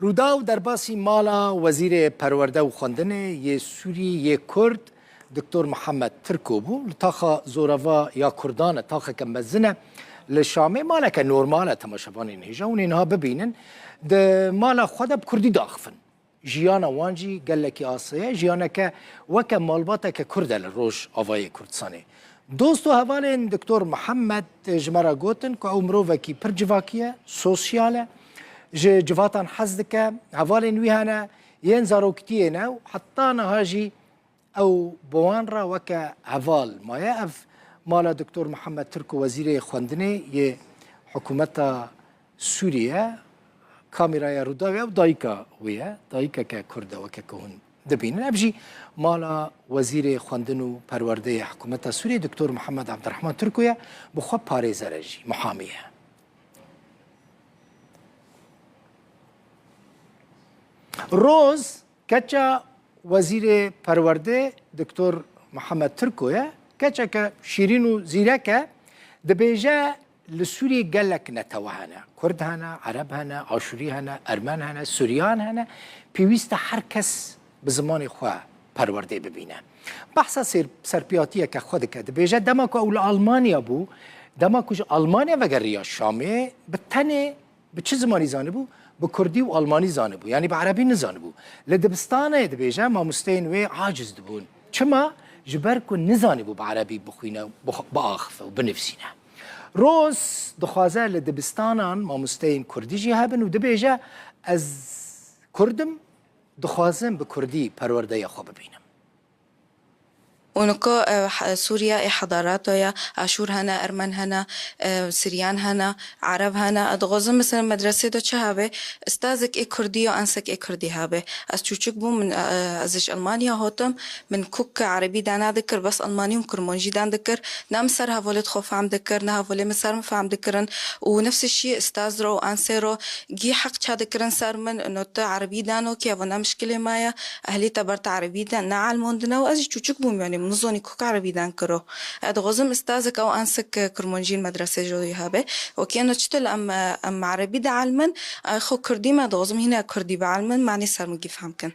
روداو در باسی مالا وزیر پرورده و خواندن یه سوری یه کرد دکتر محمد ترکو بو لطاقه زوروا یا کردان طاقه که مزنه لشامه مالا که نورماله تماشاوان اینجا و اینها ببینن ده مالا خود بکردی داخفن جیانا وانجی گلکی آسیه جیانا که وکه مالباته که کرده لروش آوای کردستانه دوستو حوالین دکتر محمد جمرا گوتن که عمرو وکی پر جواکیه سوسیاله جواتان حزدك هوالين ويهانا ينزارو كتينا وحتى نهاجي او بوانرا وكا هوال ما يقف مالا دكتور محمد تركو وزير خواندني ي حكومة سوريا كاميرا روداويا ودايكا ويا دايكا ككردا وكا كهون دبين ابجي مالا وزير خواندنو پرورده حكومة سوريا دكتور محمد عبد الرحمن تركويا بخوا باريزا رجي محاميه روز کچا وزیر پرورده دکتر محمد ترکویه کچا که شیرین و زیرکه دبیجه لسوری گلک نتوهنه کرد هنه عرب هنه آشوری هنه ارمن هنه سوریان هنه پیویست هر کس به زمان خواه پرورده ببینه بحث سرپیاتیه که خود که دبیجه دما که اول آلمانیا بو دما که آلمانیا وگر یا شامه به تنه به چه زمانی زانه بو به کردی و آلمانی زانه بو یعنی به عربی نزانه بو لدبستانه دبیجه ما مستین و عاجز دبون چما جبر کو نزانه بو به عربی بخوینه باخفه و بنفسینه روز دخوازه لدبستانان ما مستین کردی جی هبن و دبیجه از کردم دخوازم به کردی پرورده خو ببینم ونكو سوريا حضاراتها يا عاشور هنا أرمن هنا سريان هنا عرب هنا أدغوزم مثلا مدرسة دو شهابة استاذك إيه كردية وأنسك إيه كردي هابة أستوشك بو من أزش ألمانيا هوتم من كوك عربي دانا ذكر بس ألماني وكرمونجي دان ذكر نام سر هفولت خوف عم ذكر نهفولي مسار مفهم ذكرن ونفس الشيء استاذ رو أنسيرو جي حق شا ذكرن سار من إنه عربي دانو كيف ونا مشكلة مايا أهلي تبرت عربي دان نعلمون دنا وأزش توشك بو يعني منظوني كوك عربي دان كرو ادغزم استاذك او انسك كرمونجي المدرسه جوي هابه وكانو تشتل ام عربي دا علمن خو كردي ما دغزم هنا كردي بعلمن معني صار مجي فهمكن